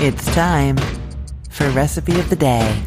It's time for Recipe of the Day.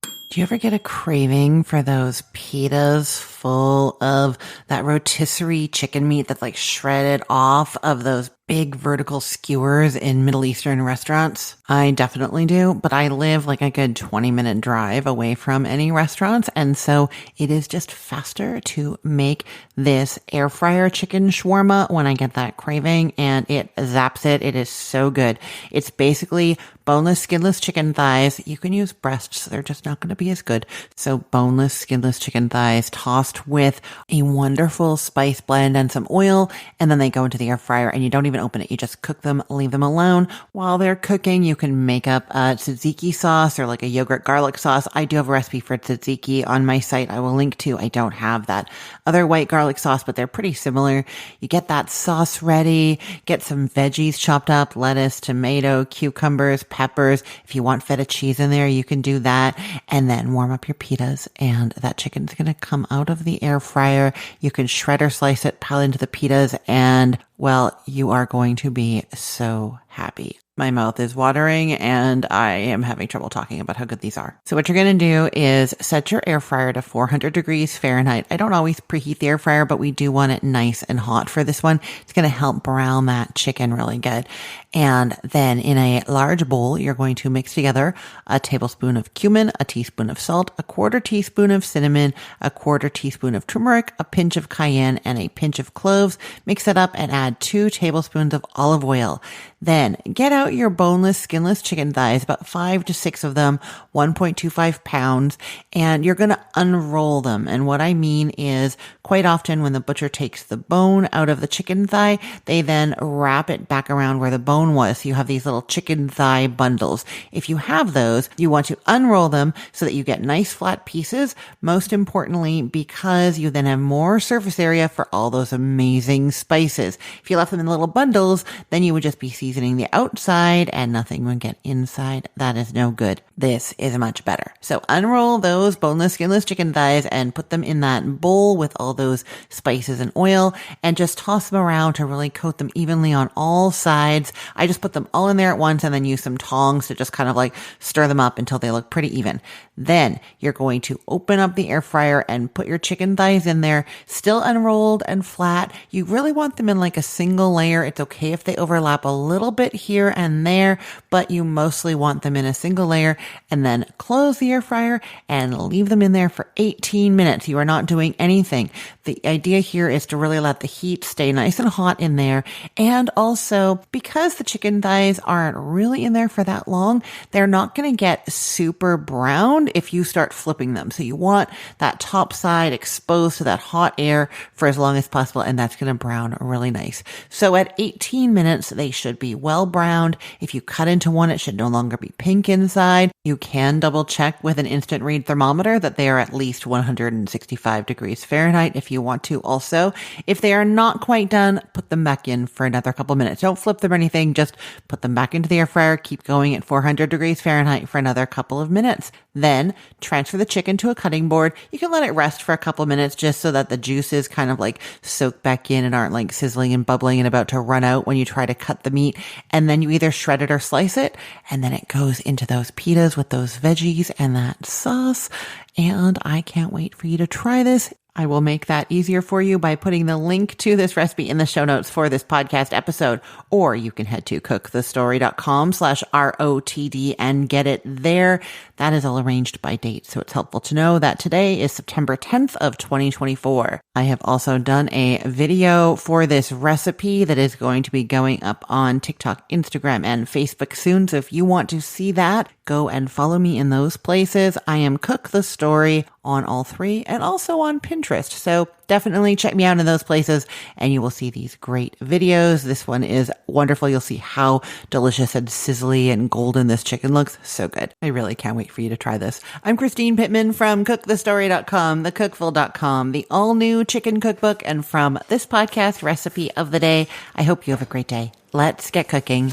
Do you ever get a craving for those pitas full of that rotisserie chicken meat that's like shredded off of those big vertical skewers in Middle Eastern restaurants? I definitely do, but I live like a good 20-minute drive away from any restaurants, and so it is just faster to make this air fryer chicken shawarma when I get that craving, and it zaps it. It is so good. It's basically boneless, skinless chicken thighs. You can use breasts. They're just not going to be as good. So boneless, skinless chicken thighs tossed with a wonderful spice blend and some oil, and then they go into the air fryer, and you don't even open it. You just cook them, leave them alone. While they're cooking, you can make up a tzatziki sauce or like a yogurt garlic sauce. I do have a recipe for tzatziki on my site I will link to. I don't have that other white garlic sauce, but they're pretty similar. You get that sauce ready, get some veggies chopped up, lettuce, tomato, cucumbers, peppers. If you want feta cheese in there, you can do that, and then warm up your pitas, and that chicken's going to come out of the air fryer. You can shred or slice it, pile into the pitas, and well, you are going to be so happy. My mouth is watering and I am having trouble talking about how good these are. So what you're going to do is set your air fryer to 400 degrees Fahrenheit. I don't always preheat the air fryer, but we do want it nice and hot for this one. It's going to help brown that chicken really good. And then in a large bowl, you're going to mix together a tablespoon of cumin, a teaspoon of salt, a quarter teaspoon of cinnamon, a quarter teaspoon of turmeric, a pinch of cayenne, and a pinch of cloves. Mix it up and add 2 tablespoons of olive oil. Then get out your boneless, skinless chicken thighs, about 5 to 6 of them, 1.25 pounds, and you're going to unroll them. And what I mean is quite often when the butcher takes the bone out of the chicken thigh, they then wrap it back around where the bone was. So you have these little chicken thigh bundles. If you have those, you want to unroll them so that you get nice flat pieces. Most importantly, because you then have more surface area for all those amazing spices. If you left them in little bundles, then you would just be seasoning the outside and nothing would get inside. That is no good. This is much better. So unroll those boneless, skinless chicken thighs and put them in that bowl with all those spices and oil, and just toss them around to really coat them evenly on all sides. I just put them all in there at once and then use some tongs to just kind of like stir them up until they look pretty even. Then you're going to open up the air fryer and put your chicken thighs in there, still unrolled and flat. You really want them in like a single layer. It's okay if they overlap a little bit here and there, but you mostly want them in a single layer, and then close the air fryer and leave them in there for 18 minutes. You are not doing anything. The idea here is to really let the heat stay nice and hot in there. And also, because the chicken thighs aren't really in there for that long, they're not going to get super browned if you start flipping them. So you want that top side exposed to that hot air for as long as possible, and that's going to brown really nice. So at 18 minutes, they should be well browned. If you cut into one, it should no longer be pink inside. You can double check with an instant read thermometer that they are at least 165 degrees Fahrenheit if you want to also. If they are not quite done, put them back in for another couple minutes. Don't flip them or anything. Just put them back into the air fryer. Keep going at 400 degrees Fahrenheit for another couple of minutes. Then transfer the chicken to a cutting board. You can let it rest for a couple minutes just so that the juices kind of like soak back in and aren't like sizzling and bubbling and about to run out when you try to cut the meat. And then you either shred it or slice it, and then it goes into those pitas with those veggies and that sauce. And I can't wait for you to try this. I will make that easier for you by putting the link to this recipe in the show notes for this podcast episode, or you can head to cookthestory.com/ROTD and get it there. That is all arranged by date, so it's helpful to know that today is September 10th of 2024. I have also done a video for this recipe that is going to be going up on TikTok, Instagram, and Facebook soon. So if you want to see that, go and follow me in those places. I am Cook the Story on all 3 and also on Pinterest. So definitely check me out in those places and you will see these great videos. This one is wonderful. You'll see how delicious and sizzly and golden this chicken looks. So good. I really can't wait for you to try this. I'm Christine Pittman from cookthestory.com, thecookful.com, the all new chicken cookbook, and from this podcast, Recipe of the Day. I hope you have a great day. Let's get cooking.